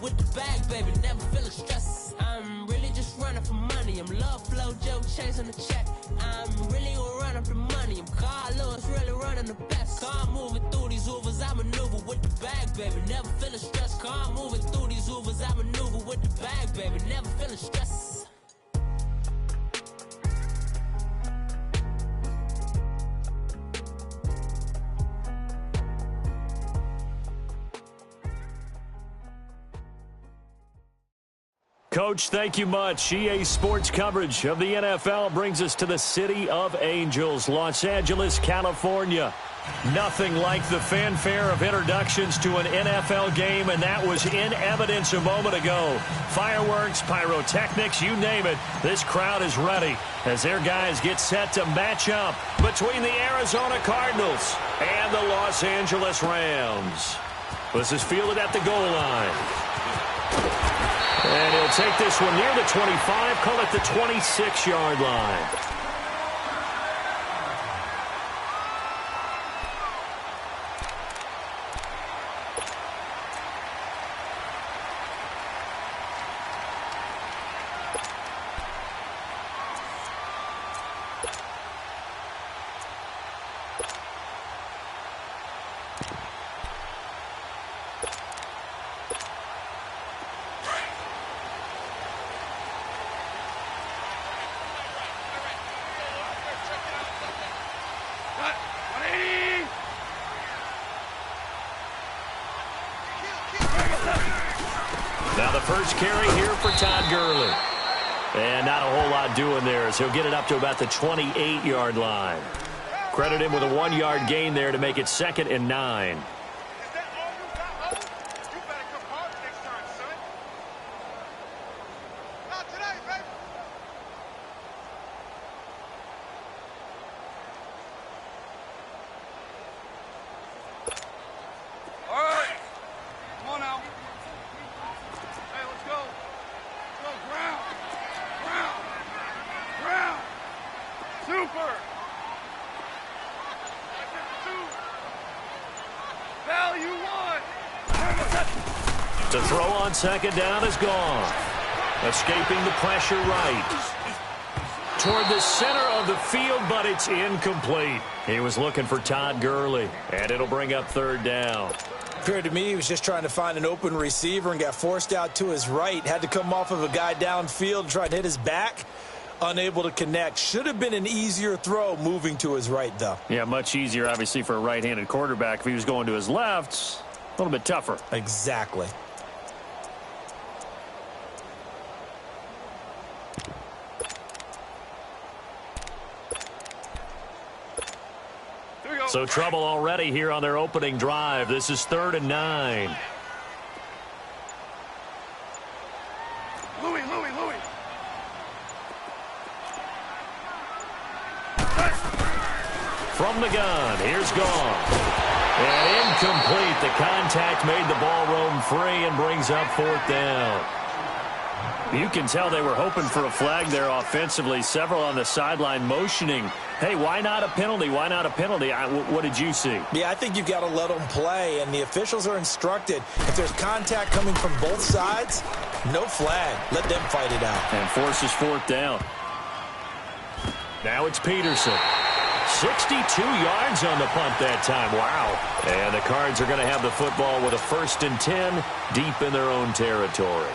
with the bag, baby, never feeling stress. I'm really just running for money. I'm love, flow, joke, chasing the check. I'm really gonna run up the money. I'm Carl Lewis, really running the best. Car moving through these Ubers, I maneuver with the bag, baby, never feeling stress. Car moving through these Ubers, I maneuver with the bag, baby, never feeling stress. Coach, thank you much. EA Sports coverage of the NFL brings us to the City of Angels, Los Angeles, California. Nothing like the fanfare of introductions to an NFL game, and that was in evidence a moment ago. Fireworks, pyrotechnics, you name it. This crowd is ready as their guys get set to match up between the Arizona Cardinals and the Los Angeles Rams. This is fielded at the goal line. And he'll take this one near the 25, call it the 26-yard line. Now the first carry here for Todd Gurley. And not a whole lot doing there, so he'll get it up to about the 28-yard line. Credit him with a 1-yard gain there to make it 2nd and 9. To throw on second down is gone. Escaping the pressure right. Toward the center of the field, but it's incomplete. He was looking for Todd Gurley, and it'll bring up 3rd down. Appeared to me he was just trying to find an open receiver and got forced out to his right. Had to come off of a guy downfield, try to hit his back. Unable to connect. Should have been an easier throw moving to his right, though. Yeah, much easier, obviously, for a right-handed quarterback. If he was going to his left, a little bit tougher. Exactly. So trouble already here on their opening drive. This is 3rd and 9. Louis. From the gun, here's gone. And incomplete. The contact made the ball roam free and brings up 4th down. You can tell they were hoping for a flag there offensively. Several on the sideline motioning, hey, why not a penalty? Why not a penalty? What did you see? Yeah, I think you've got to let them play, and the officials are instructed. If there's contact coming from both sides, no flag. Let them fight it out. And forces 4th down. Now it's Peterson. 62 yards on the punt that time. Wow. And the Cards are going to have the football with a 1st and 10 deep in their own territory.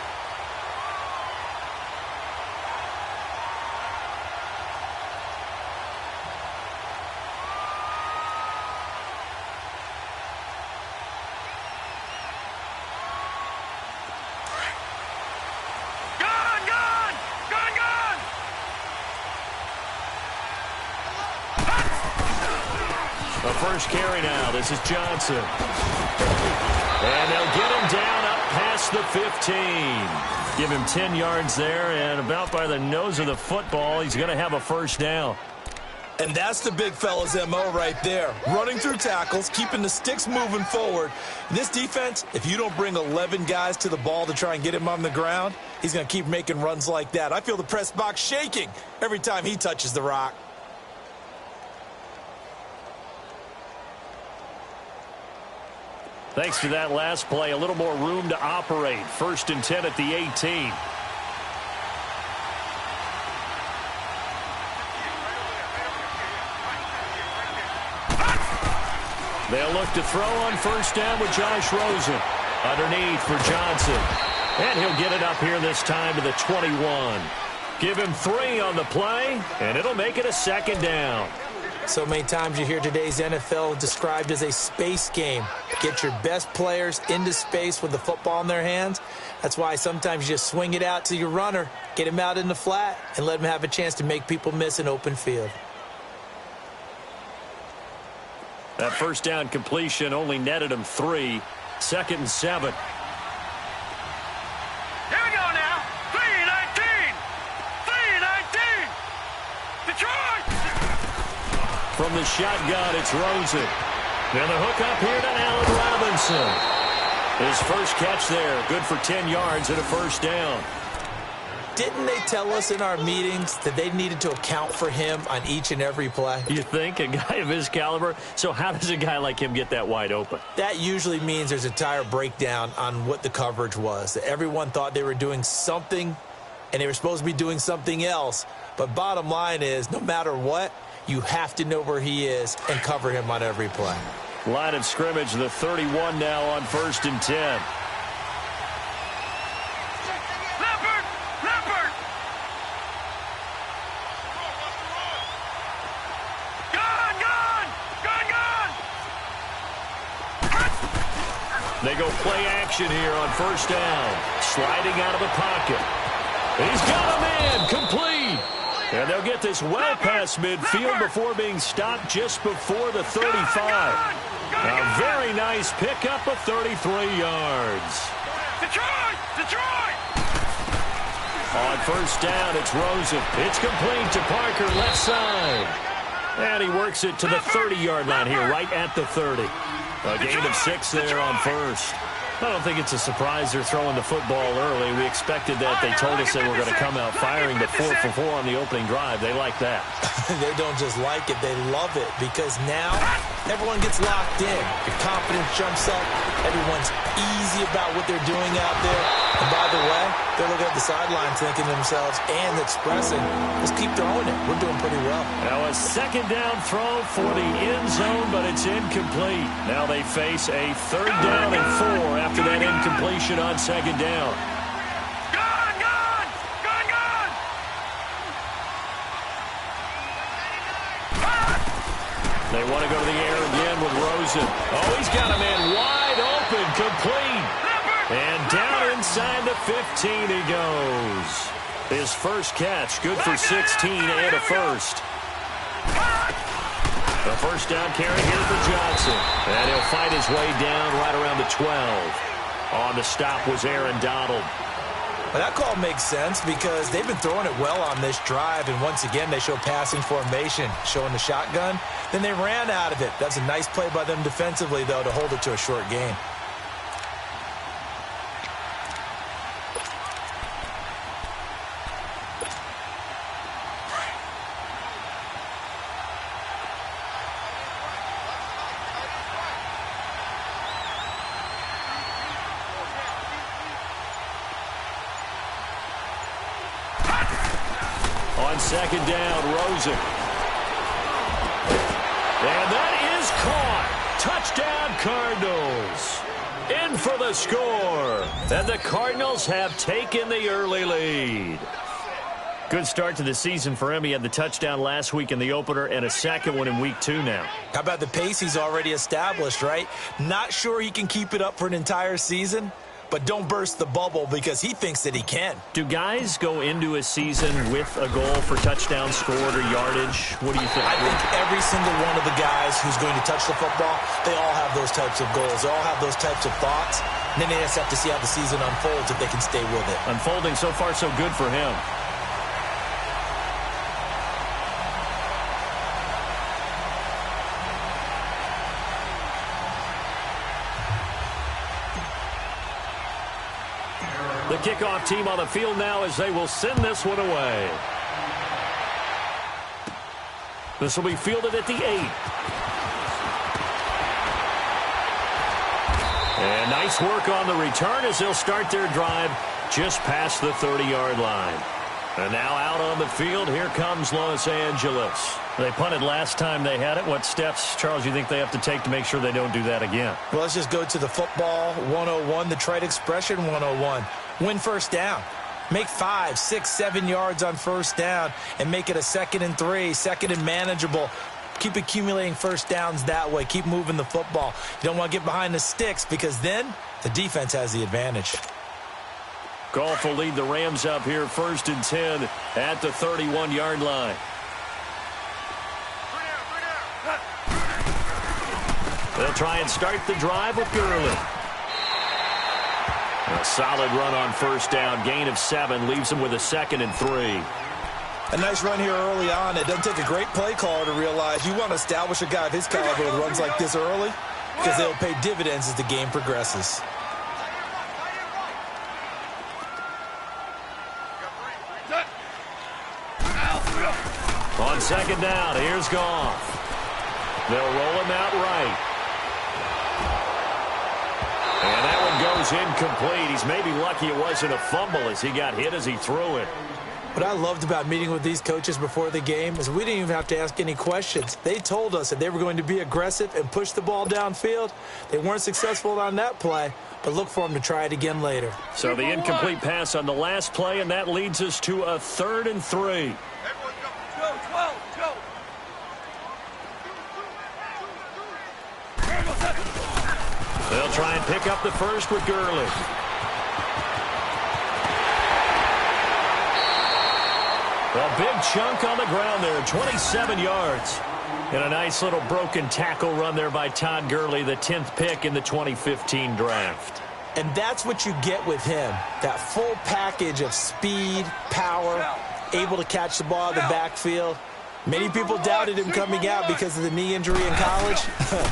First carry now. This is Johnson. And they'll get him down up past the 15. Give him 10 yards there, and about by the nose of the football, he's going to have a 1st down. And that's the big fella's MO right there. Running through tackles, keeping the sticks moving forward. This defense, if you don't bring 11 guys to the ball to try and get him on the ground, he's going to keep making runs like that. I feel the press box shaking every time he touches the rock. Thanks to that last play, a little more room to operate. 1st and 10 at the 18. They'll look to throw on 1st down with Josh Rosen. Underneath for Johnson. And he'll get it up here this time to the 21. Give him 3 on the play, and it'll make it a 2nd down. So many times you hear today's NFL described as a space game. Get your best players into space with the football in their hands. That's why sometimes you just swing it out to your runner, get him out in the flat, and let him have a chance to make people miss an open field. That 1st down completion only netted him 3. 2nd and 7. Here we go now. 3-19. 3-19. Detroit. From the shotgun, it's Rosen. And the hook up here to Allen Robinson. His first catch there, good for 10 yards and a 1st down. Didn't they tell us in our meetings that they needed to account for him on each and every play? You think? A guy of his caliber? So how does a guy like him get that wide open? That usually means there's a tire breakdown on what the coverage was. Everyone thought they were doing something, and they were supposed to be doing something else. But bottom line is, no matter what, you have to know where he is and cover him on every play. Line of scrimmage, the 31 now on 1st and 10. They go play action here on 1st down. Sliding out of the pocket. He's got a man complete. And they'll get this well past midfield before being stopped just before the 35. A very nice pickup of 33 yards. Detroit! On 1st down, it's Rosen. It's complete to Parker, left side. And he works it to the 30-yard line here, right at the 30. A gain of 6 there on 1st. I don't think it's a surprise they're throwing the football early. We expected that. They told us they were going to come out firing the 4 for 4 on the opening drive. They like that. They don't just like it, they love it, because now everyone gets locked in. Your confidence jumps up. Everyone's easy about what they're doing out there. And by the way, they're looking at the sidelines thinking to themselves and expressing, let's keep throwing it. We're doing pretty well. Now a 2nd down throw for the end zone, but it's incomplete. Now they face a 3rd down and 4 after that incompletion on 2nd down. Gone! They want to go to the air again with Rosen. Oh, he's got a man wide open, complete. And down inside the 15 he goes. His first catch, good for 16 and a 1st. The 1st down carry here for Johnson. And he'll fight his way down right around the 12. On the stop was Aaron Donald. Well, that call makes sense because they've been throwing it well on this drive, and once again they show passing formation, showing the shotgun. Then they ran out of it. That's a nice play by them defensively, though, to hold it to a short gain. On 2nd down, Rosen. And that is caught. Touchdown, Cardinals. In for the score. And the Cardinals have taken the early lead. Good start to the season for him. He had the touchdown last week in the opener and a 2nd one in week 2 now. How about the pace he's already established, right? Not sure he can keep it up for an entire season, but don't burst the bubble because he thinks that he can. Do guys go into a season with a goal for touchdowns scored or yardage? What do you think? I think every single one of the guys who's going to touch the football, they all have those types of goals. They all have those types of thoughts. And then they just have to see how the season unfolds if they can stay with it. Unfolding so far so good for him. The kickoff team on the field now as they will send this one away. This will be fielded at the 8. And nice work on the return as they'll start their drive just past the 30-yard line. And now out on the field, here comes Los Angeles. They punted last time they had it. What steps, Charles, you think they have to take to make sure they don't do that again? Well, let's just go to the football 101, the trite expression 101. Win first down. Make 5, 6, 7 yards on first down and make it a 2nd and 3, 2nd and manageable. Keep accumulating first downs that way. Keep moving the football. You don't want to get behind the sticks because then the defense has the advantage. Goff will lead the Rams up here 1st and 10 at the 31-yard line. They'll try and start the drive with Gurley. A solid run on first down. Gain of 7 leaves them with a 2nd and 3. A nice run here early on. It doesn't take a great play caller to realize you want to establish a guy of his caliber with runs like this early because they'll pay dividends as the game progresses. On 2nd down, here's Goff. They'll roll him out right. And that one goes incomplete. He's maybe lucky it wasn't a fumble as he got hit as he threw it. What I loved about meeting with these coaches before the game is we didn't even have to ask any questions. They told us that they were going to be aggressive and push the ball downfield. They weren't successful on that play, but look for them to try it again later. So the incomplete pass on the last play, and that leads us to a 3rd and 3. They'll try and pick up the first with Gurley. A big chunk on the ground there, 27 yards. And a nice little broken tackle run there by Todd Gurley, the 10th pick in the 2015 draft. And that's what you get with him, that full package of speed, power, able to catch the ball in the backfield. Many people doubted him coming out because of the knee injury in college.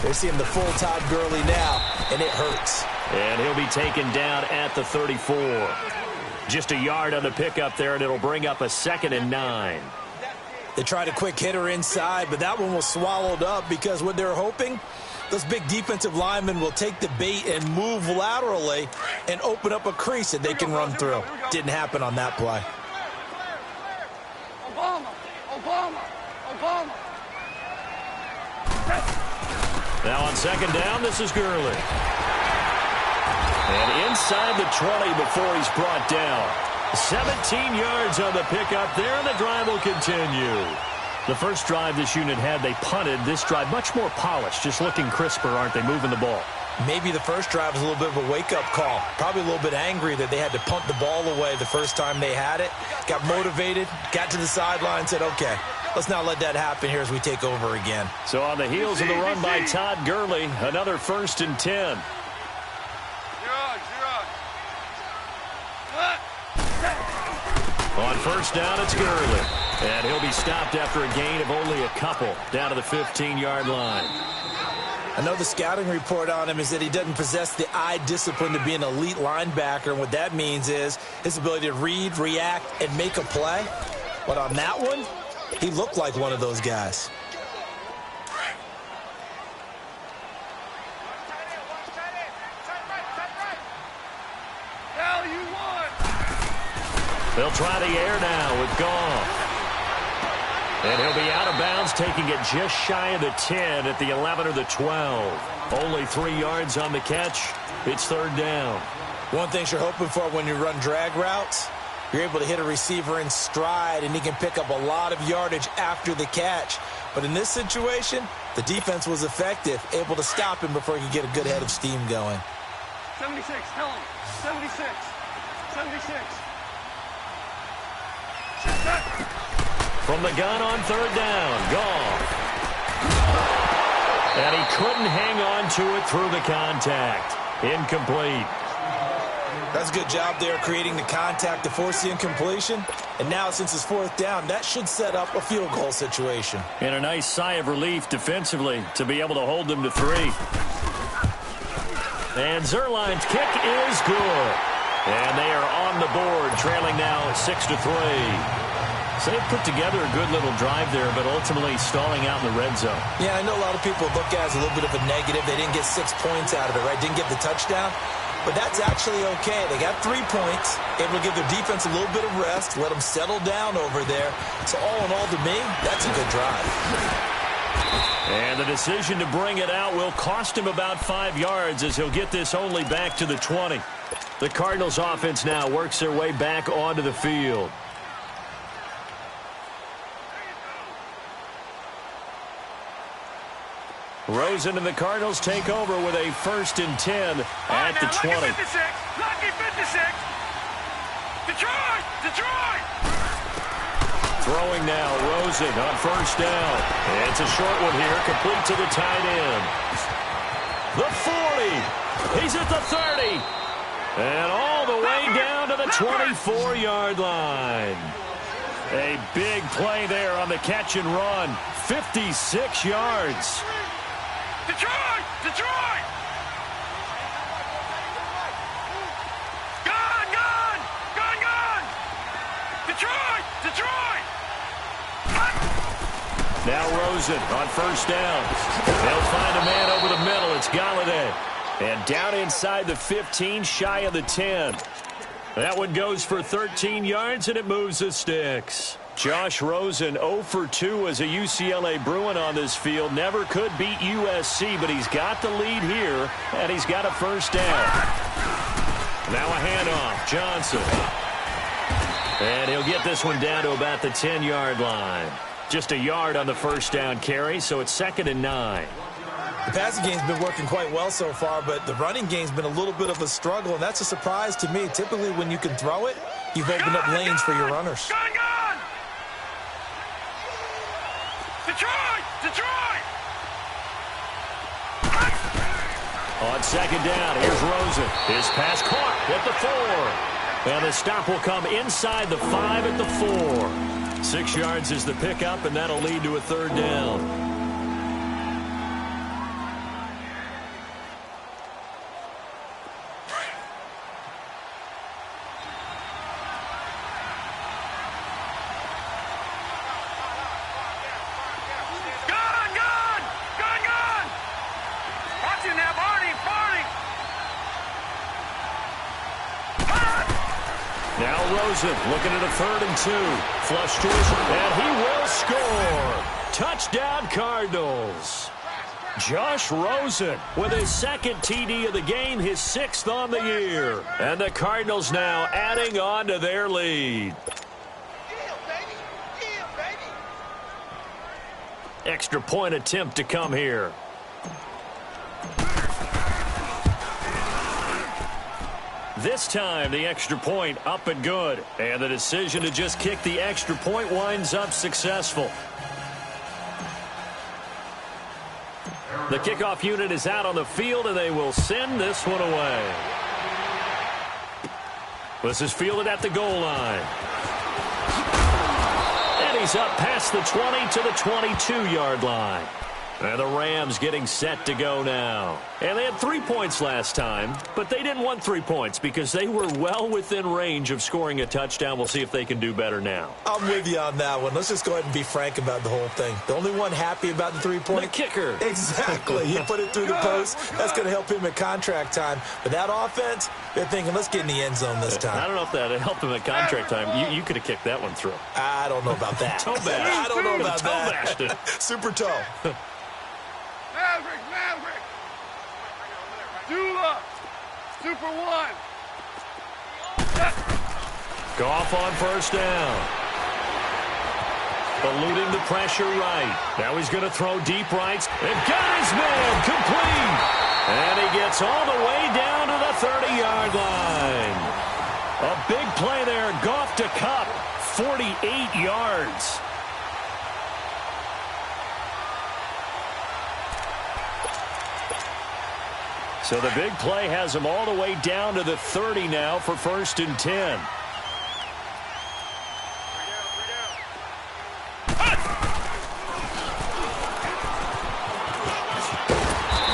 They're seeing the full Todd Gurley now, and it hurts. And he'll be taken down at the 34. Just a yard on the pickup there, and it'll bring up a 2nd and 9. They tried a quick hitter inside, but that one was swallowed up because what they're hoping, those big defensive linemen will take the bait and move laterally and open up a crease that they can run through. Didn't happen on that play. Now on 2nd down, this is Gurley. And inside the 20 before he's brought down. 17 yards on the pickup there, and the drive will continue. The first drive this unit had, they punted. This drive, much more polished, just looking crisper, aren't they, moving the ball? Maybe the first drive was a little bit of a wake-up call. Probably a little bit angry that they had to punt the ball away the first time they had it. Got motivated, got to the sideline, said, okay, let's not let that happen here as we take over again. So on the heels of the run by Todd Gurley, another 1st and 10. On first down, it's Gurley. And he'll be stopped after a gain of only a couple down to the 15-yard line. I know the scouting report on him is that he doesn't possess the eye discipline to be an elite linebacker. And what that means is his ability to read, react, and make a play. But on that one, he looked like one of those guys. They'll try the air now with Goff. And he'll be out of bounds, taking it just shy of the 10 at the 11 or the 12. Only 3 yards on the catch. It's 3rd down. One thing you're hoping for when you run drag routes, you're able to hit a receiver in stride, and he can pick up a lot of yardage after the catch. But in this situation, the defense was effective, able to stop him before he could get a good head of steam going. 76, tell him. 76. 76. From the gun on 3rd down, Goff. And he couldn't hang on to it through the contact. Incomplete. That's a good job there creating the contact to force the incompletion. And now since it's 4th down, that should set up a field goal situation. And a nice sigh of relief defensively to be able to hold them to 3. And Zerline's kick is good. And they are on the board, trailing now 6-3. So they put together a good little drive there, but ultimately stalling out in the red zone. Yeah, I know a lot of people look at it as a little bit of a negative. They didn't get 6 points out of it, right? Didn't get the touchdown. But that's actually okay. They got 3 points, able to give their defense a little bit of rest, let them settle down over there. So all in all, to me, that's a good drive. And the decision to bring it out will cost him about 5 yards as he'll get this only back to the 20. The Cardinals offense now works their way back onto the field. Rosen and the Cardinals take over with a 1st and 10 at the 20. Lucky 56. Detroit! Detroit! Throwing now, Rosen on 1st down. It's a short one here, complete to the tight end. The 40. He's at the 30. And all the way down to the 24-yard line. A big play there on the catch and run. 56 yards. Detroit! Detroit! Gone! Gone! Gone! Gone! Detroit! Detroit! Now Rosen on 1st down. They'll find a man over the middle. It's Galladay. And down inside the 15, shy of the 10. That one goes for 13 yards, and it moves the sticks. Josh Rosen 0 for 2 as a UCLA Bruin on this field. Never could beat USC, but he's got the lead here, and he's got a 1st down. Now a handoff, Johnson. And he'll get this one down to about the 10-yard line. Just a yard on the 1st down carry, so it's 2nd and 9. The passing game's been working quite well so far, but the running game's been a little bit of a struggle, and that's a surprise to me. Typically, when you can throw it, you've opened up lanes for your runners. Gone! Gone! Detroit! Detroit! On 2nd down, here's Rosen. His pass caught at the 4. And the stop will come inside the 5 at the 4. 6 yards is the pickup, and that'll lead to a 3rd down. Looking at a 3rd and 2. Flush to his, and he will score. Touchdown, Cardinals. Josh Rosen with his 2nd TD of the game, his 6th on the year. And the Cardinals now adding on to their lead. Extra point attempt to come here. This time, the extra point up and good. And the decision to just kick the extra point winds up successful. The kickoff unit is out on the field, and they will send this one away. This is fielded at the goal line. And he's up past the 20 to the 22-yard line. And the Rams getting set to go now. And they had 3 points last time, but they didn't want 3 points because they were well within range of scoring a touchdown. We'll see if they can do better now. I'm with you on that one. Let's just go ahead and be frank about the whole thing. The only one happy about the 3-point. The kicker. Exactly. He put it through the post. That's going to help him at contract time. But that offense, they're thinking, let's get in the end zone this time. I don't know if that helped him at contract time. You could have kicked that one through. I don't know about that. Toe bash. I don't know about that. Toe bashed it. Super toe. Maverick! Dula! Super 1! Goff on 1st down. Eluding the pressure right. Now he's going to throw deep rights. They've got his man complete. And he gets all the way down to the 30-yard line. A big play there. Goff to Kupp. 48 yards. So the big play has him all the way down to the 30 now for 1st and 10.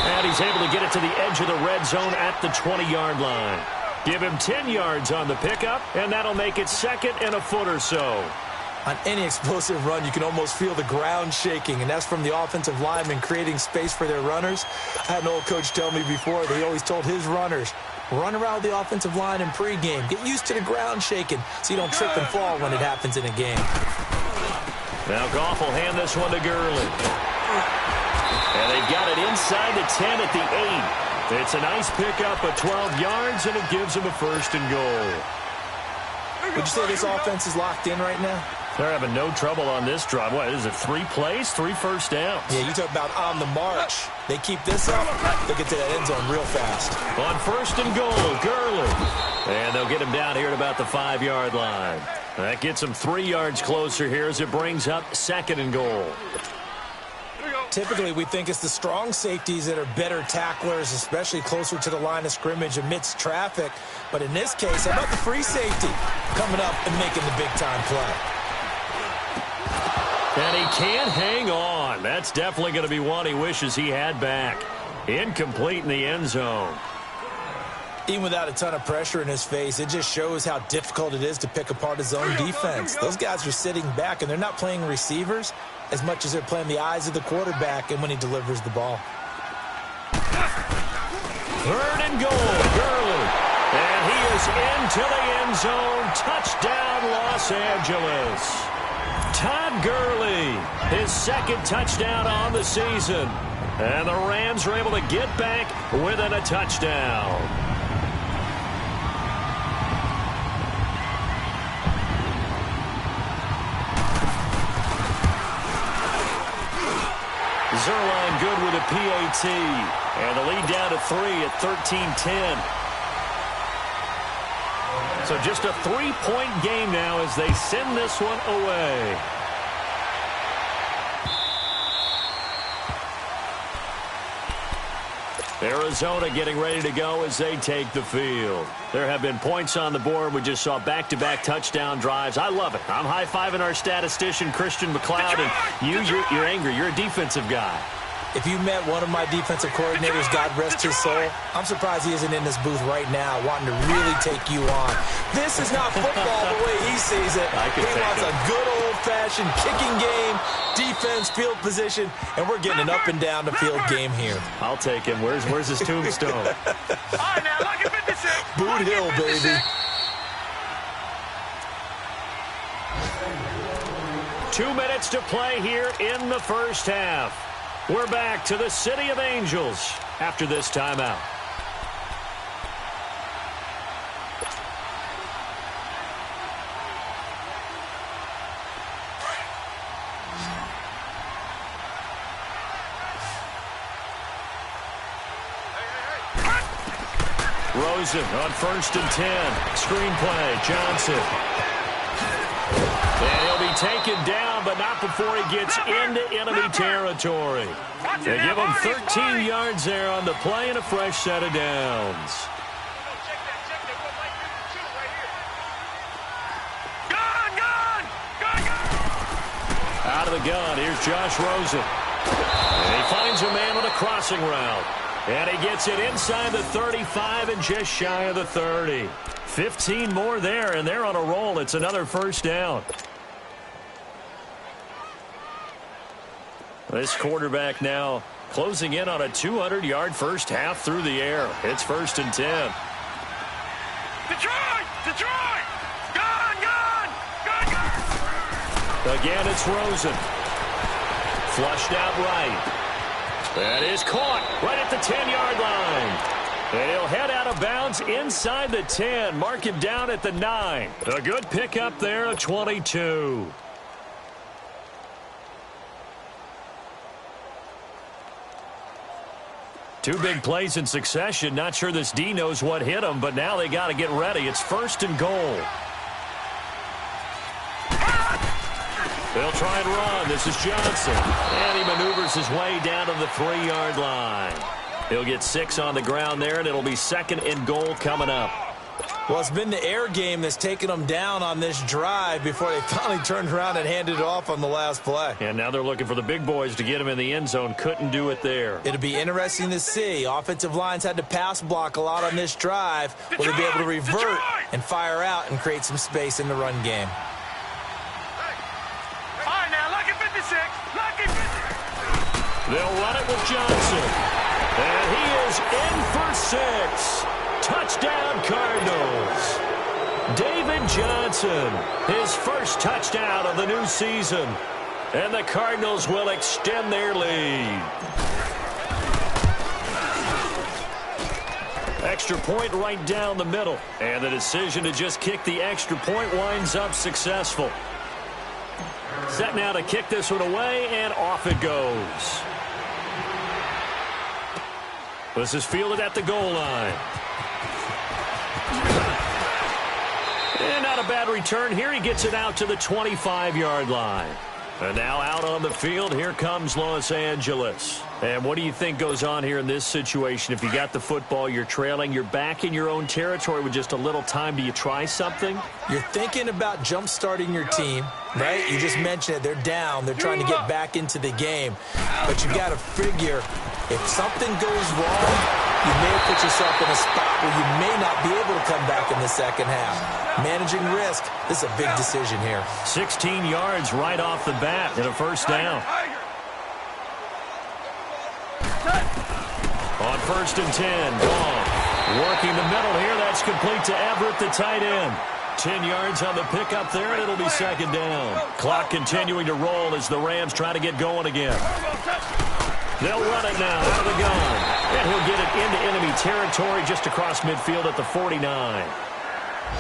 And he's able to get it to the edge of the red zone at the 20-yard line. Give him 10 yards on the pickup, and that'll make it 2nd and a foot or so. On any explosive run, you can almost feel the ground shaking, and that's from the offensive linemen creating space for their runners. I had an old coach tell me before, they always told his runners, run around the offensive line in pregame. Get used to the ground shaking so you don't trip and fall when it happens in a game. Now Goff will hand this one to Gurley. And they've got it inside the 10 at the 8. It's a nice pickup of 12 yards, and it gives them a 1st and goal. Would you say this offense is locked in right now? They're having no trouble on this drive. What is it, 3 plays, 3 first downs? Yeah, you talk about on the march. They keep this up, they'll get to that end zone real fast. On 1st and goal, Gurley. And they'll get him down here at about the 5-yard line. That gets him 3 yards closer here as it brings up 2nd and goal. Typically, we think it's the strong safeties that are better tacklers, especially closer to the line of scrimmage amidst traffic. But in this case, how about the free safety coming up and making the big-time play? And he can't hang on. That's definitely going to be one he wishes he had back. Incomplete in the end zone. Even without a ton of pressure in his face, it just shows how difficult it is to pick apart his own defense. Those guys are sitting back, and they're not playing receivers as much as they're playing the eyes of the quarterback and when he delivers the ball. 3rd and goal, Gurley. And he is into the end zone. Touchdown, Los Angeles. Todd Gurley, his 2nd touchdown on the season. And the Rams are able to get back within a touchdown. Zerline good with a PAT. And the lead down to 3 at 13-10. So just a 3-point game now as they send this one away. Arizona getting ready to go as they take the field. There have been points on the board. We just saw back-to-back touchdown drives. I love it. I'm high-fiving our statistician, Christian McLeod, and you're angry. You're a defensive guy. If you met one of my defensive coordinators, God rest his soul, I'm surprised he isn't in this booth right now wanting to really take you on. This is not football the way he sees it. He wants a good old-fashioned kicking game, defense, field position, and we're getting an up-and-down-the-field game here. I'll take him. Where's his tombstone? All right, now, look at 56. Boot Hill, baby. 2 minutes to play here in the first half. We're back to the City of Angels after this timeout. Rosen on 1st and 10. Screenplay, Johnson. And he'll be taken down, but not before he gets into enemy territory. They give him 13 yards there on the play and a fresh set of downs. Out of the gun, here's Josh Rosen. And he finds a man with a crossing route. And he gets it inside the 35 and just shy of the 30. 15 more there, and they're on a roll. It's another first down. This quarterback now closing in on a 200-yard first half through the air. It's 1st and 10. Detroit! Detroit! Gone! Gone! Gone! Gone! Again, it's Rosen. Flushed out right. That is caught right at the 10-yard line. And he'll head out of bounds inside the 10. Mark him down at the 9. A good pickup there, a 22. Two big plays in succession. Not sure this D knows what hit him, but now they got to get ready. It's 1st and goal. They'll try and run. This is Johnson. And he maneuvers his way down to the 3-yard line. He'll get 6 on the ground there, and it'll be 2nd and goal coming up. Well, it's been the air game that's taken them down on this drive before they finally turned around and handed it off on the last play. And now they're looking for the big boys to get him in the end zone. Couldn't do it there. It'll be interesting to see. Offensive lines had to pass block a lot on this drive. Will they be able to revert and fire out and create some space in the run game? They'll run it with Johnson. And he is in for 6. Touchdown, Cardinals. David Johnson, his first touchdown of the new season. And the Cardinals will extend their lead. Extra point right down the middle. And the decision to just kick the extra point winds up successful. Set now to kick this one away, and off it goes. This is fielded at the goal line. And not a bad return here. He gets it out to the 25-yard line. And now out on the field, here comes Los Angeles. And what do you think goes on here in this situation? If you got the football, you're trailing, you're back in your own territory with just a little time. Do you try something? You're thinking about jump-starting your team, right? You just mentioned it. They're down. They're trying to get back into the game. But you got to figure, if something goes wrong, you may have put yourself in a spot where you may not be able to come back in the second half. Managing risk, this is a big decision here. 16 yards right off the bat and a first down. On 1st and 10, gone. Working the middle here, that's complete to Everett, the tight end. 10 yards on the pickup there, and it'll be second down. Clock continuing to roll as the Rams try to get going again. They'll run it now out of the gun. And he'll get it into enemy territory just across midfield at the 49.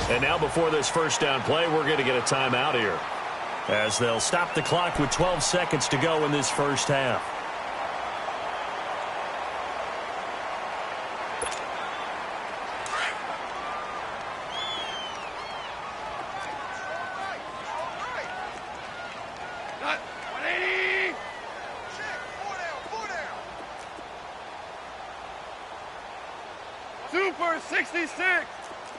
And now before this first down play, we're going to get a timeout here, as they'll stop the clock with 12 seconds to go in this first half. Super 66.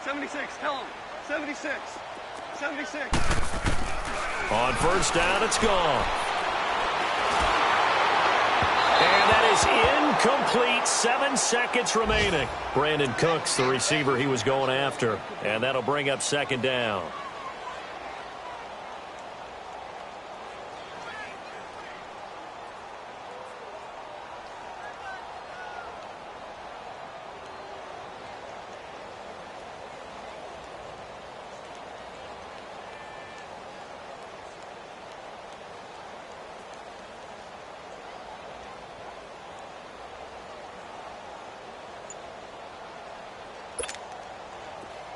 76, tell him. 76. 76. On first down, it's gone. And that is incomplete. 7 seconds remaining. Brandon Cooks, the receiver he was going after. And that'll bring up second down.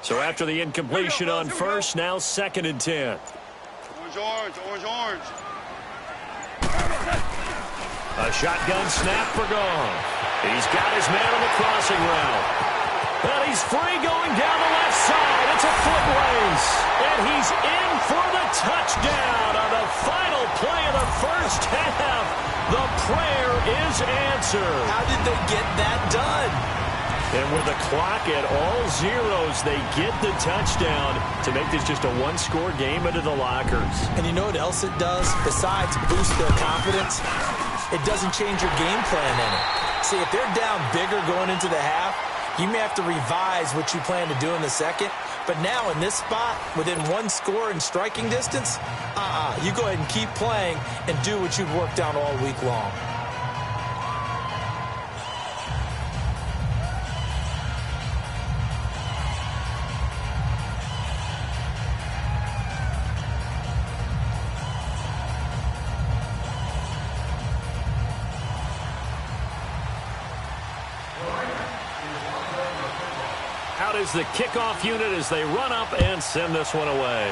So after the incompletion on first, now 2nd and 10. Orange. A shotgun snap for Gone. He's got his man on the crossing route. But he's free going down the left side. It's a foot race. And he's in for the touchdown on the final play of the first half. The prayer is answered. How did they get that done? And with the clock at all zeros, they get the touchdown to make this just a one-score game into the lockers. And you know what else it does? Besides boost their confidence, it doesn't change your game plan any. See, if they're down bigger going into the half, you may have to revise what you plan to do in the second. But now in this spot, within one score and striking distance, you go ahead and keep playing and do what you've worked on all week long. Out is the kickoff unit as they run up and send this one away.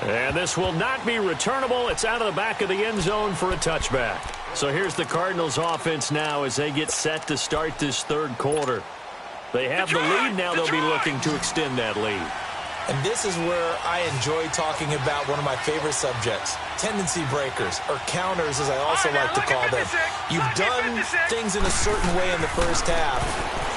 And this will not be returnable. It's out of the back of the end zone for a touchback. So here's the Cardinals offense now as they get set to start this third quarter. They have the lead. Now they'll be looking to extend that lead. And this is where I enjoy talking about one of my favorite subjects, tendency breakers, or counters as I also like to call them. You've done things in a certain way in the first half,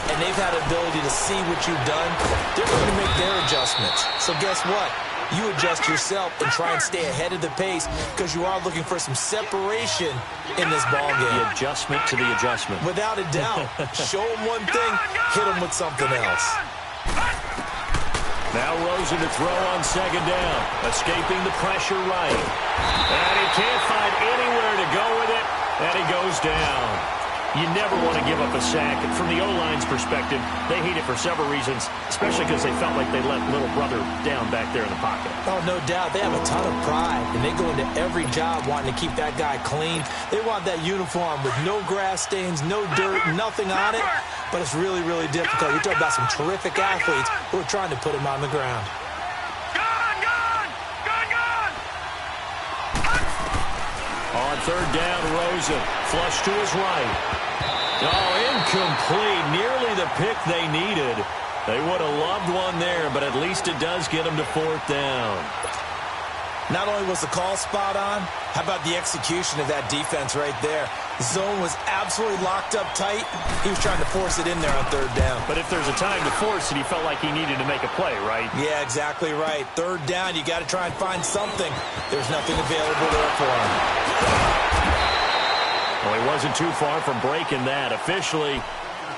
and they've had an ability to see what you've done. They're going to make their adjustments. So guess what? You adjust yourself and try and stay ahead of the pace because you are looking for some separation in this ball game. The adjustment to the adjustment. Without a doubt. Show them one thing, hit them with something else. Now Rosen to throw on second down. Escaping the pressure right. And he can't find anywhere to go with it. And he goes down. You never want to give up a sack. From the O-line's perspective, they hate it for several reasons, especially because they felt like they let little brother down back there in the pocket. Oh, no doubt. They have a ton of pride, and they go into every job wanting to keep that guy clean. They want that uniform with no grass stains, no dirt, nothing on it. But it's really, really difficult. You're talking about some terrific athletes who are trying to put him on the ground. On third down, Rosen. Flush to his right. Oh, incomplete. Nearly the pick they needed. They would have loved one there, but at least it does get them to fourth down. Not only was the call spot on, how about the execution of that defense right there? The zone was absolutely locked up tight. He was trying to force it in there on third down. But if there's a time to force it, he felt like he needed to make a play, right? Yeah, exactly right. Third down, you got to try and find something. There's nothing available there for him. Well, he wasn't too far from breaking that. Officially,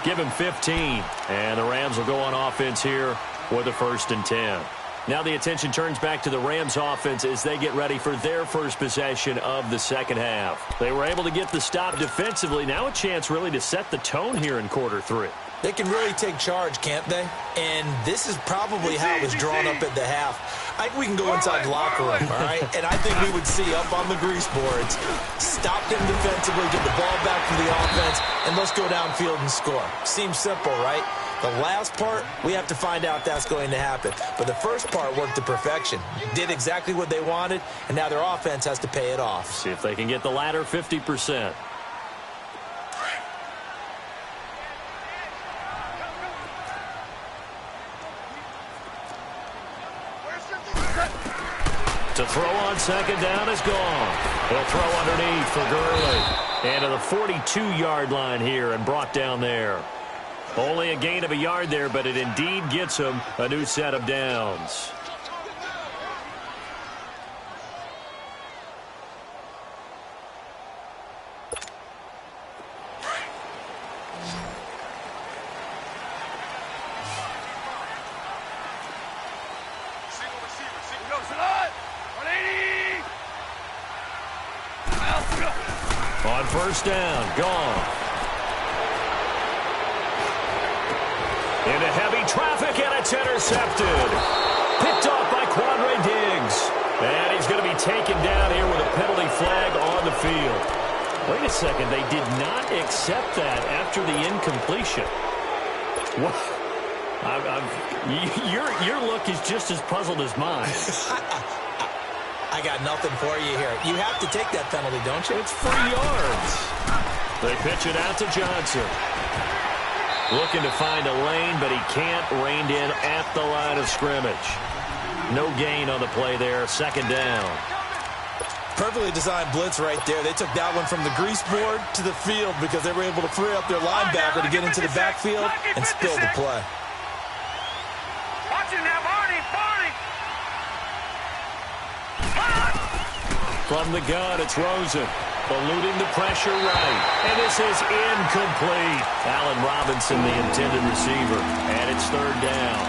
give him 15. And the Rams will go on offense here with a 1st and 10. Now the attention turns back to the Rams offense as they get ready for their first possession of the second half. They were able to get the stop defensively. Now a chance really to set the tone here in quarter 3. They can really take charge, can't they? And this is probably how it was drawn up at the half. I think we can go inside the locker room, all right? And I think we would see up on the grease boards, stop them defensively, get the ball back to the offense, and let's go downfield and score. Seems simple, right? The last part, we have to find out if that's going to happen. But the first part worked to perfection. Did exactly what they wanted, and now their offense has to pay it off. See if they can get the latter 50%. To throw on second down is gone. He'll throw underneath for Gurley. And to the 42-yard line here and brought down there. Only a gain of a yard there, but it indeed gets him a new set of downs. On first down, gone. Into heavy traffic, and it's intercepted. Picked off by Quandre Diggs. And he's going to be taken down here with a penalty flag on the field. Wait a second, they did not accept that after the incompletion. What? Your look is just as puzzled as mine. I got nothing for you here. You have to take that penalty, don't you? It's 3 yards. They pitch it out to Johnson. Looking to find a lane, but he can't. Reined in at the line of scrimmage. No gain on the play there. Second down. Perfectly designed blitz right there. They took that one from the grease board to the field because they were able to free up their linebacker to get into the backfield and spill the play. Watch it now, Barney. From the gun, it's Rosen. Eluding the pressure right. And this is incomplete. Allen Robinson, the intended receiver. And it's third down.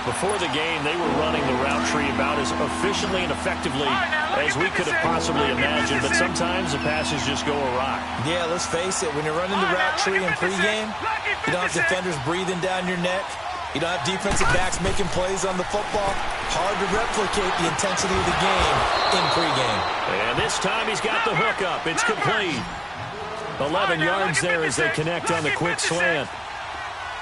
Before the game, they were running the route tree about as efficiently and effectively as we could have possibly imagined. But sometimes the passes just go awry. Yeah, let's face it. When you're running the route tree in pregame, you don't have defenders breathing down your neck. You don't have defensive backs making plays on the football. Hard to replicate the intensity of the game in pregame. And this time he's got the hook up. It's complete. 11 yards there as they connect on the quick slant.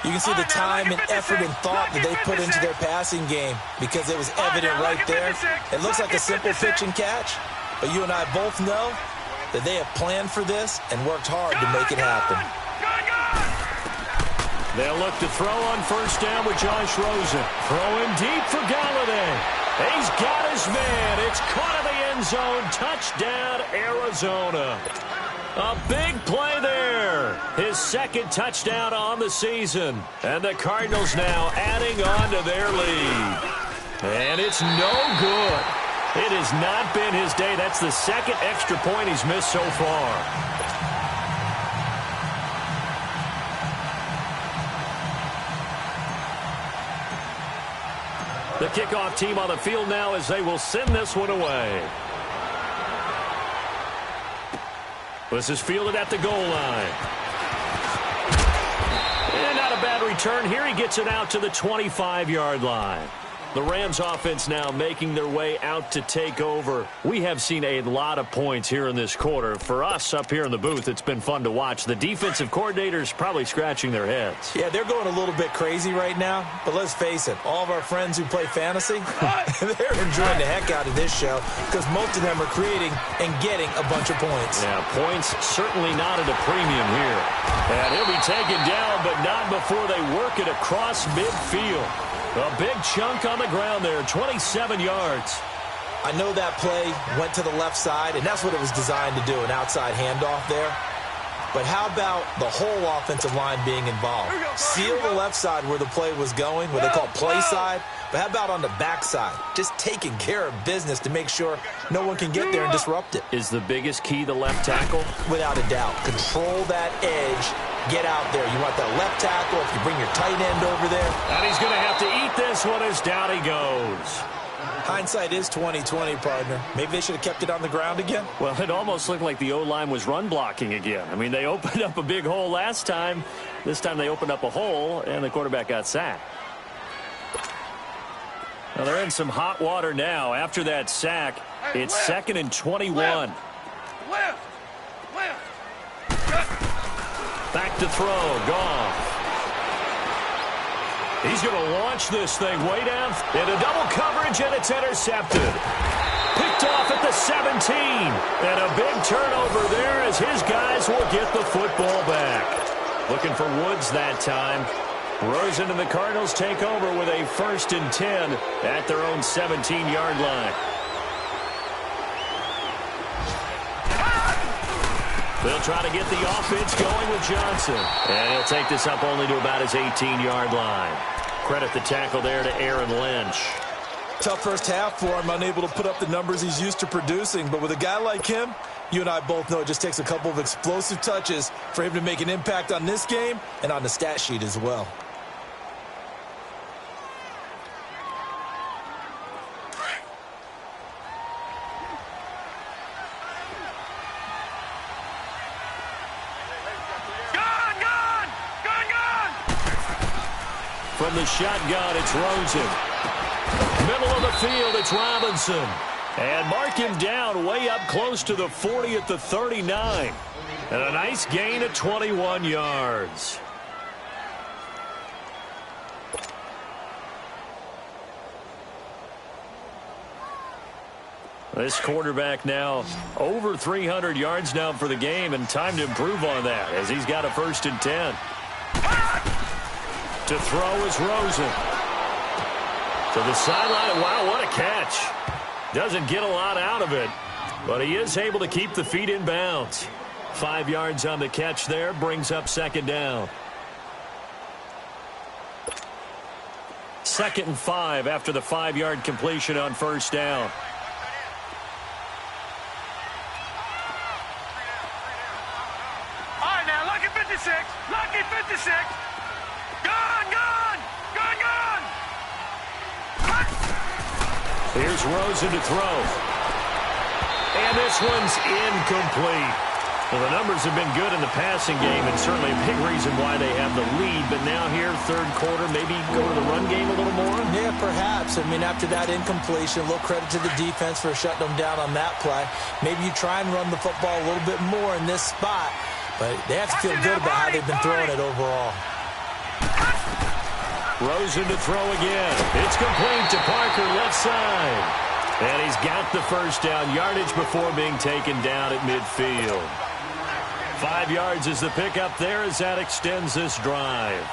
You can see the time and effort and thought that they put into their passing game because it was evident right there. It looks like a simple pitch and catch, but you and I both know that they have planned for this and worked hard to make it happen. They'll look to throw on first down with Josh Rosen. Throwing deep for Galladay. He's got his man. It's caught in the end zone. Touchdown, Arizona. A big play there. His second touchdown on the season. And the Cardinals now adding on to their lead. And it's no good. It has not been his day. That's the second extra point he's missed so far. The kickoff team on the field now as they will send this one away. This is fielded at the goal line. And not a bad return here. He gets it out to the 25-yard line. The Rams offense now making their way out to take over. We have seen a lot of points here in this quarter. For us up here in the booth, it's been fun to watch. The defensive coordinators probably scratching their heads. Yeah, they're going a little bit crazy right now. But let's face it, all of our friends who play fantasy, they're enjoying the heck out of this show because most of them are creating and getting a bunch of points. Yeah, points certainly not at a premium here. And he'll be taken down, but not before they work it across midfield. A big chunk on the ground there, 27 yards. I know that play went to the left side, and that's what it was designed to do, an outside handoff there. But how about the whole offensive line being involved? Seal the left side where the play was going, what they call play side. But how about on the backside? Just taking care of business to make sure no one can get there and disrupt it. Is the biggest key the left tackle? Without a doubt. Control that edge. Get out there. You want that left tackle. If you bring your tight end over there. And he's going to have to eat this one as down he goes. Hindsight is 20/20, partner. Maybe they should have kept it on the ground again. Well, it almost looked like the O-line was run blocking again. I mean, they opened up a big hole last time. This time they opened up a hole, and the quarterback got sacked. Well, they're in some hot water now. After that sack, it's 2nd and 21. Left. Back to throw. Goff. He's going to launch this thing way down into double coverage, and it's intercepted. Picked off at the 17. And a big turnover there as his guys will get the football back. Looking for Woods that time. Rosen and the Cardinals take over with a 1st and 10 at their own 17-yard line. They'll try to get the offense going with Johnson. And he'll take this up only to about his 18-yard line. Credit the tackle there to Aaron Lynch. Tough first half for him, unable to put up the numbers he's used to producing. But with a guy like him, you and I both know it just takes a couple of explosive touches for him to make an impact on this game and on the stat sheet as well. From the shotgun, it's Rosen. Middle of the field, it's Robinson. And mark him down way up close to the 40 at the 39. And a nice gain of 21 yards. This quarterback now over 300 yards now for the game, and time to improve on that as he's got a 1st and 10. To throw is Rosen. To the sideline. Wow, what a catch. Doesn't get a lot out of it, but he is able to keep the feet in bounds. 5 yards on the catch there, brings up 2nd down. 2nd and 5 after the 5-yard completion on 1st down. All right, now, lucky 56. Lucky 56. Here's Rosen to throw. And this one's incomplete. Well, the numbers have been good in the passing game, and certainly a big reason why they have the lead. But now here, 3rd quarter, maybe go to the run game a little more? Yeah, perhaps. I mean, after that incompletion, a little credit to the defense for shutting them down on that play. Maybe you try and run the football a little bit more in this spot, but they have to feel good about how they've been throwing it overall. Rosen to throw again. It's complete to Parker, left side. And he's got the 1st down yardage before being taken down at midfield. 5 yards is the pickup there as that extends this drive.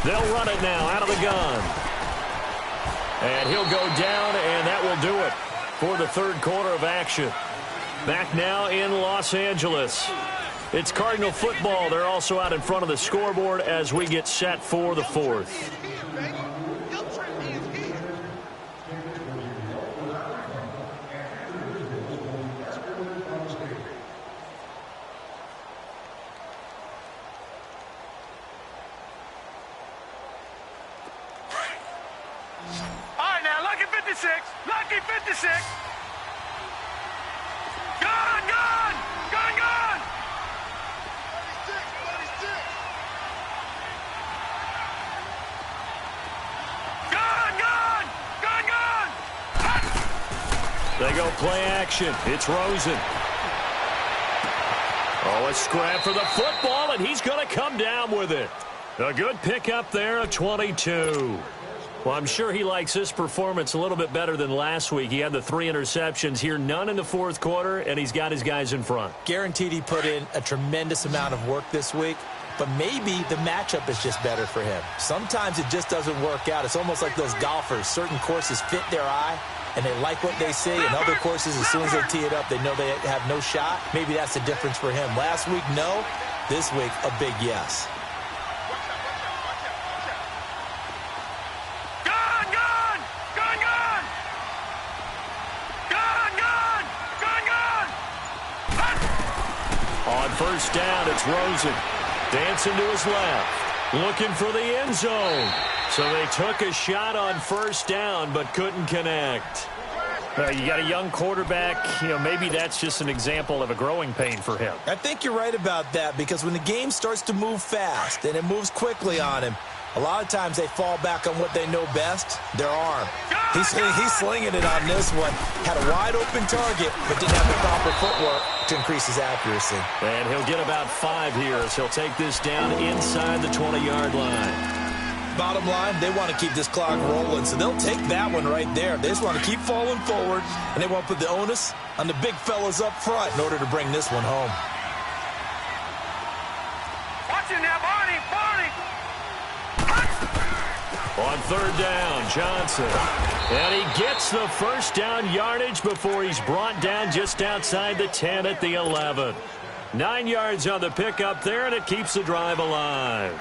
They'll run it now out of the gun. And he'll go down, and that will do it for the 3rd quarter of action. Back now in Los Angeles. It's Cardinal football. They're also out in front of the scoreboard as we get set for the 4th. Lucky 56. Lucky 56. Gone, gone. Gone, gone. 36. Gone, gone. Gone, gone. They go play action. It's Rosen. Oh, a scrap for the football, and he's going to come down with it. A good pickup there of 22. Well, I'm sure he likes this performance a little bit better than last week. He had the 3 interceptions here, none in the fourth quarter, and he's got his guys in front. Guaranteed he put in a tremendous amount of work this week, but maybe the matchup is just better for him. Sometimes it just doesn't work out. It's almost like those golfers. Certain courses fit their eye, and they like what they see, and other courses, as soon as they tee it up, they know they have no shot. Maybe that's the difference for him. Last week, no. This week, a big yes. On first down, it's Rosen. Dancing to his left. Looking for the end zone. So they took a shot on first down, but couldn't connect. You got a young quarterback. Maybe that's just an example of a growing pain for him. I think you're right about that, because when the game starts to move fast and it moves quickly on him, a lot of times they fall back on what they know best, their arm. He's slinging it on this one. Had a wide-open target, but didn't have the proper footwork to increase his accuracy. And he'll get about 5 here as he'll take this down inside the 20-yard line. Bottom line, they want to keep this clock rolling, so they'll take that one right there. They just want to keep falling forward, and they want to put the onus on the big fellas up front in order to bring this one home. Watch it now, Barney. On third down, Johnson. And he gets the first down yardage before he's brought down just outside the 10 at the 11. 9 yards on the pickup there, and it keeps the drive alive.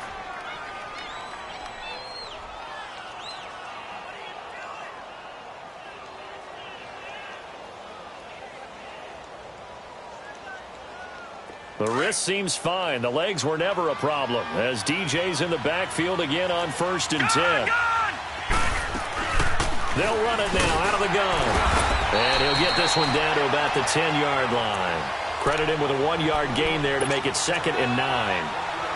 The wrist seems fine. The legs were never a problem as DJ's in the backfield again on first and 10. They'll run it now out of the gun. And he'll get this one down to about the 10-yard line. Credit him with a 1-yard gain there to make it 2nd and 9.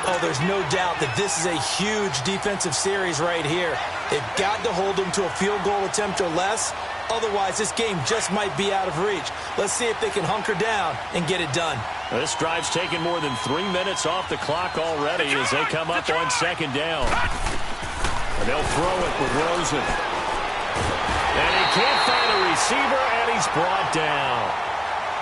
Oh, there's no doubt that this is a huge defensive series right here. They've got to hold them to a field goal attempt or less. Otherwise, this game just might be out of reach. Let's see if they can hunker down and get it done. This drive's taken more than 3 minutes off the clock already as they come up on second down. And they'll throw it with Rosen. And he can't find a receiver, and he's brought down.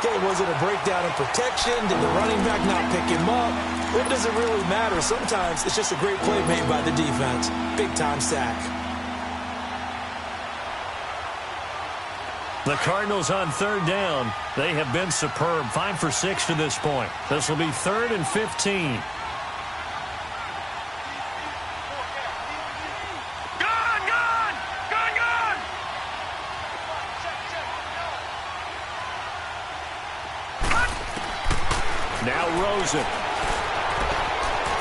Okay, was it a breakdown in protection? Did the running back not pick him up? What does it really matter? Sometimes it's just a great play made by the defense. Big-time sack. The Cardinals on third down. They have been superb. 5 for 6 to this point. This will be 3rd and 15. Now Rosen.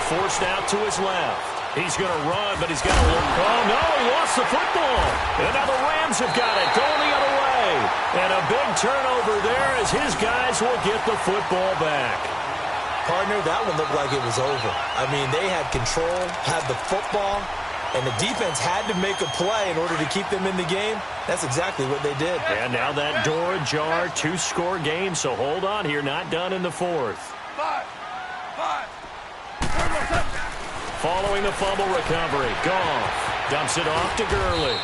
Forced out to his left. He's going to run, but he's got to look. Oh, no, he lost the football. And now the Rams have got it, going the other way. And a big turnover there as his guys will get the football back. Partner, that one looked like it was over. I mean, they had control, had the football, and the defense had to make a play in order to keep them in the game. That's exactly what they did. And now that door ajar, 2-score game, so hold on here, not done in the 4th. 5. Following the fumble recovery, Goff dumps it off to Gurley.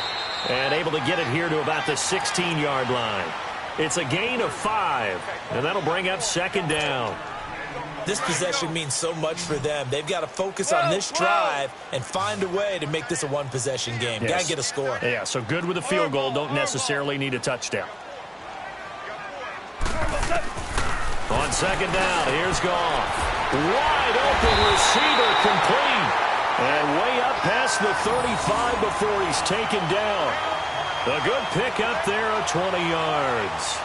And able to get it here to about the 16-yard line. It's a gain of 5, and that'll bring up second down. This possession means so much for them. They've got to focus on this drive and find a way to make this a one-possession game. Yes. Got to get a score. Yeah, so good with a field goal. Don't necessarily need a touchdown. On second down, here's Goff. Wide open receiver complete. And way up past the 35 before he's taken down. A good pickup there of 20 yards.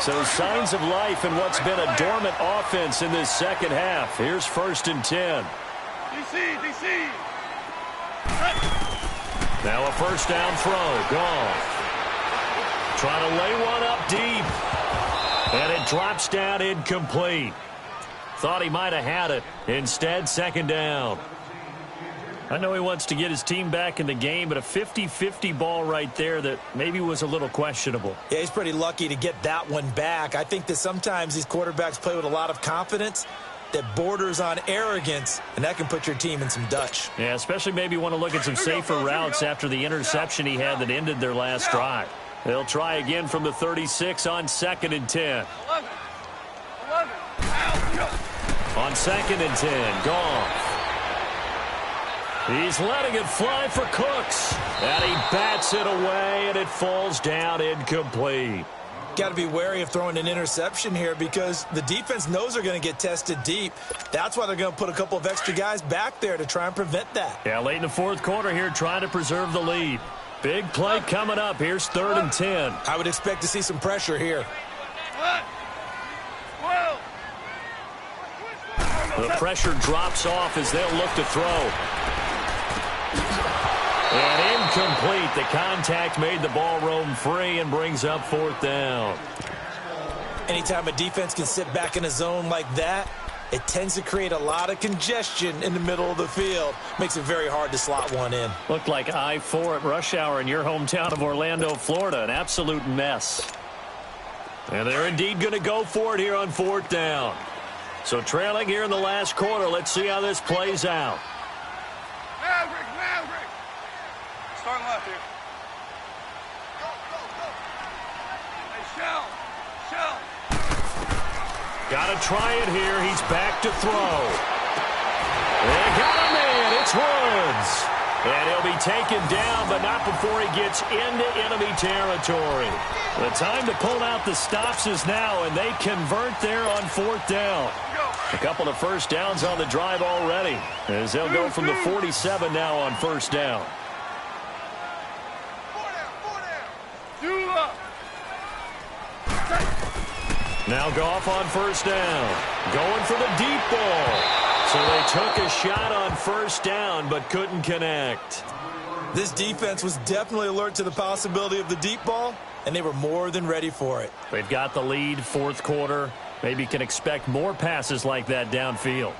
So signs of life in what's been a dormant offense in this second half. Here's 1st and 10. DC. Now a first down throw. Goff trying to lay one up deep. And it drops down incomplete. Thought he might have had it. Instead, second down. I know he wants to get his team back in the game, but a 50-50 ball right there that maybe was a little questionable. Yeah, he's pretty lucky to get that one back. I think that sometimes these quarterbacks play with a lot of confidence that borders on arrogance, and that can put your team in some Dutch. Yeah, especially maybe want to look at some safer routes after the interception he had that ended their last drive. They'll try again from the 36 on 2nd and 10. 11. On 2nd and 10, Goff. He's letting it fly for Cooks. And he bats it away, and it falls down incomplete. Got to be wary of throwing an interception here because the defense knows they're going to get tested deep. That's why they're going to put a couple of extra guys back there to try and prevent that. Yeah, late in the fourth quarter here, trying to preserve the lead. Big play coming up. Here's 3rd and 10. I would expect to see some pressure here. The pressure drops off as they'll look to throw. And incomplete. The contact made the ball roam free and brings up 4th down. Anytime a defense can sit back in a zone like that, it tends to create a lot of congestion in the middle of the field. Makes it very hard to slot one in. Looked like I-4 at rush hour in your hometown of Orlando, Florida. An absolute mess. And they're indeed going to go for it here on 4th down. So trailing here in the last quarter. Let's see how this plays out. Maverick. Starting left here. Go. Hey, Shell. Got to try it here. He's back to throw. They got him in. It's Woods. And he'll be taken down, but not before he gets into enemy territory. The time to pull out the stops is now, and they convert there on 4th down. A couple of first downs on the drive already, as they'll go from the 47 now on 1st down. Now Goff on 1st down. Going for the deep ball. So they took a shot on 1st down, but couldn't connect. This defense was definitely alert to the possibility of the deep ball, and they were more than ready for it. They've got the lead, 4th quarter. Maybe can expect more passes like that downfield.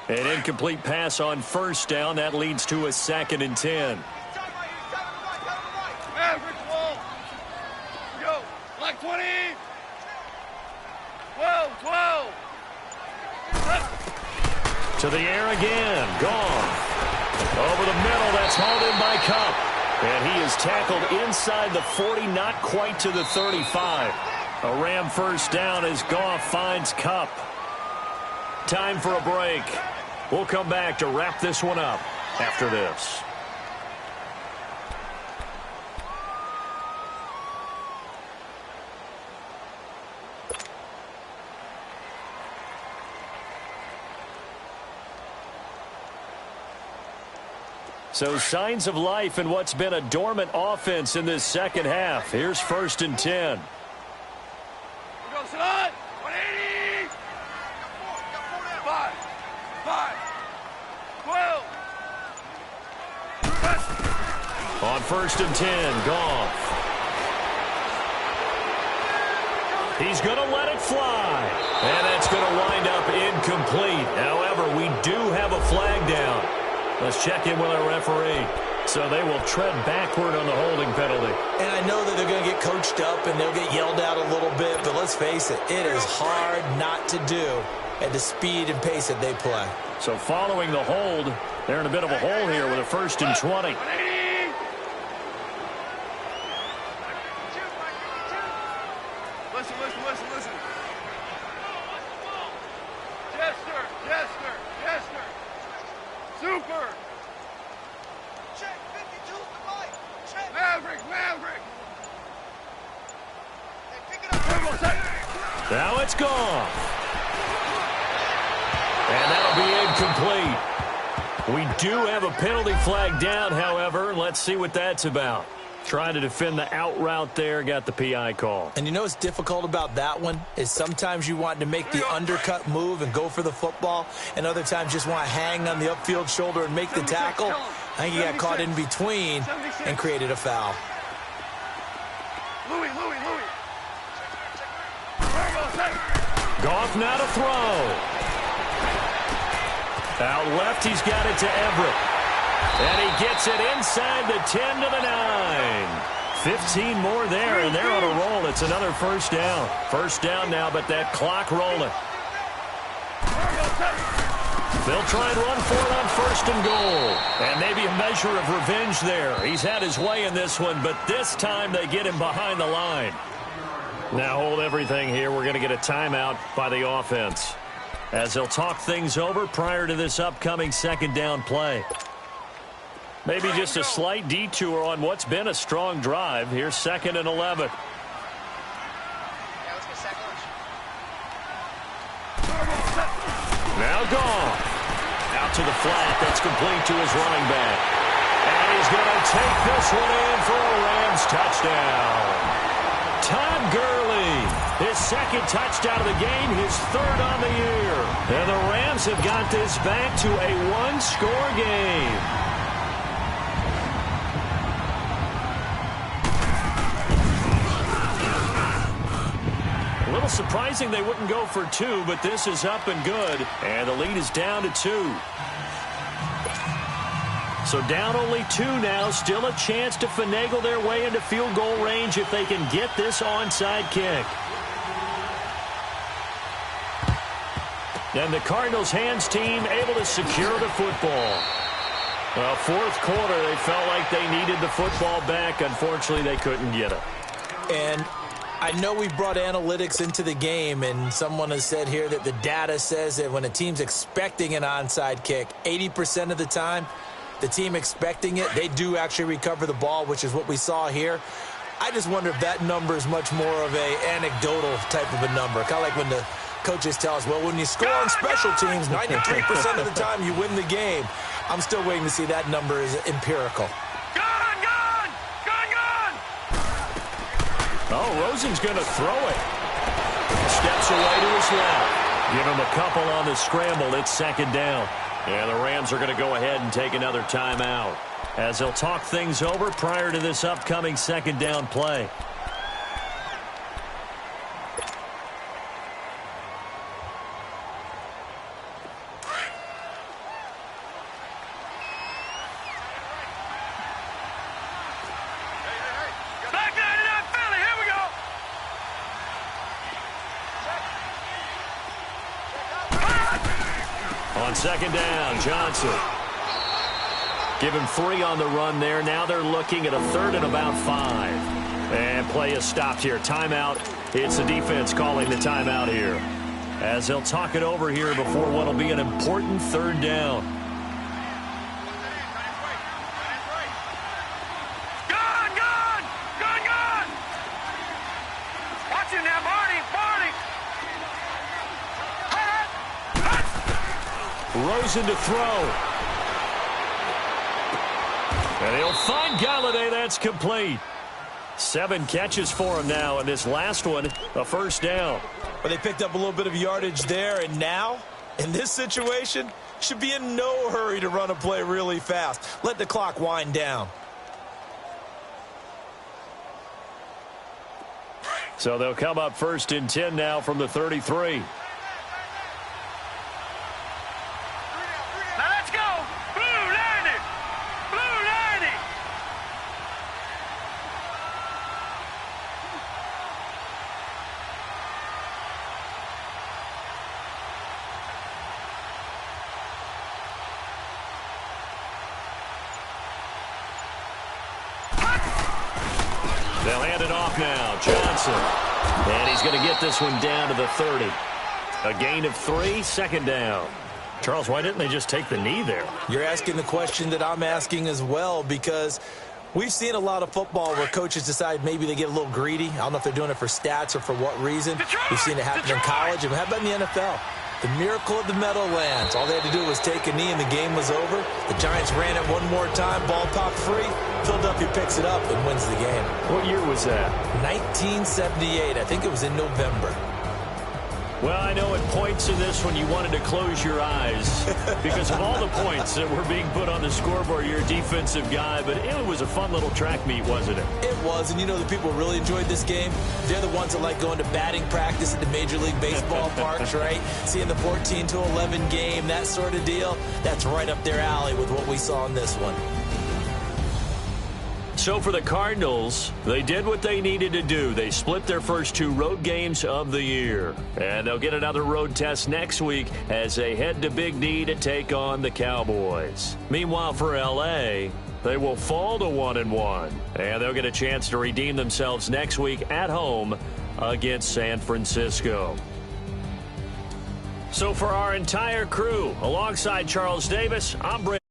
An incomplete pass on 1st down. That leads to a 2nd and 10. Maverick, wall. Go. Black 20. 12. To the air again. Gone. Over the middle. That's hauled in by Cup. And he is tackled inside the 40, not quite to the 35. A Ram first down as Goff finds Cup. Time for a break. We'll come back to wrap this one up after this. So signs of life in what's been a dormant offense in this second half. Here's 1st and 10. We go, son. 180. 5. 12. On 1st and 10, Goff. He's going to let it fly. And that's going to wind up incomplete. However, we do have a flag down. Let's check in with our referee. So they will tread backward on the holding penalty. And I know that they're going to get coached up and they'll get yelled at a little bit, but let's face it, it is hard not to do at the speed and pace that they play. So following the hold, they're in a bit of a hole here with a 1st and 20. Listen. Jester. Super. Check 52 to right. Check. Maverick. Hey, pick it up. Now it's gone. And that'll be incomplete. We do have a penalty flag down, however. Let's see what that's about. Trying to defend the out route there, got the PI call. And you know what's difficult about that one is sometimes you want to make the undercut move and go for the football, and other times just want to hang on the upfield shoulder and make the tackle. I think he got caught in between and created a foul. Louis. Goff now to throw. Out left, he's got it to Everett. And he gets it inside the 10 to the 9. 15 more there, and they're on a roll. It's another first down. First down now, but that clock rolling. They'll try and run for it on first and goal. And maybe a measure of revenge there. He's had his way in this one, but this time they get him behind the line. Now hold everything here. We're going to get a timeout by the offense, as they'll talk things over prior to this upcoming second down play. Maybe just a slight detour on what's been a strong drive. Here's 2nd and 11. Now gone. Out to the flat. That's complete to his running back. And he's going to take this one in for a Rams touchdown. Todd Gurley, his second touchdown of the game, his third on the year. And the Rams have got this back to a one-score game. A little surprising they wouldn't go for 2, but this is up and good. And the lead is down to 2. So down only 2 now. Still a chance to finagle their way into field goal range if they can get this onside kick. And the Cardinals' hands team able to secure the football. Well, fourth quarter, they felt like they needed the football back. Unfortunately, they couldn't get it. And I know we brought analytics into the game, and someone has said here that the data says that when a team's expecting an onside kick, 80% of the time, the team expecting it, they do actually recover the ball, which is what we saw here. I just wonder if that number is much more of a anecdotal type of a number. Kind of like when the coaches tell us, well, when you score on special teams, 93% of the time you win the game. I'm still waiting to see that number is empirical. Gone! Oh, Rosen's going to throw it. Steps away to his left. Give him a couple on the scramble. It's 2nd down. And the Rams are going to go ahead and take another timeout, as they'll talk things over prior to this upcoming second down play. On 2nd down, Johnson. Give him 3 on the run there. Now they're looking at a 3rd and about 5. And play is stopped here. Timeout. It's the defense calling the timeout here, as they'll talk it over here before what will be an important 3rd down. Gone! Watch it now, Barney! Rosen to throw. And he'll find Galladay. That's complete. 7 catches for him now, and this last one, a first down. But they picked up a little bit of yardage there, and now, in this situation, should be in no hurry to run a play really fast. Let the clock wind down. So they'll come up 1st and 10 now from the 33. Now let's go! Blue 90! They'll hand it off now. Johnson. And he's going to get this one down to the 30. A gain of 3, 2nd down. Charles, why didn't they just take the knee there? You're asking the question that I'm asking as well, because we've seen a lot of football where coaches decide maybe they get a little greedy. I don't know if they're doing it for stats or for what reason. We've seen it happen in college, and how about in the NFL? The miracle of the Meadowlands. All they had to do was take a knee, and the game was over. The Giants ran it one more time. Ball popped free. Philadelphia picks it up and wins the game. What year was that? 1978. I think it was in November. Well, I know at points in this one you wanted to close your eyes because of all the points that were being put on the scoreboard. You're a defensive guy, but it was a fun little track meet, wasn't it? It was, and you know the people who really enjoyed this game? They're the ones that like going to batting practice at the Major League Baseball parks, right? Seeing the 14-11 game, that sort of deal. That's right up their alley with what we saw in this one. So for the Cardinals, they did what they needed to do. They split their first 2 road games of the year. And they'll get another road test next week as they head to Big D to take on the Cowboys. Meanwhile, for L.A., they will fall to 1-1. And they'll get a chance to redeem themselves next week at home against San Francisco. So for our entire crew, alongside Charles Davis, I'm Brent.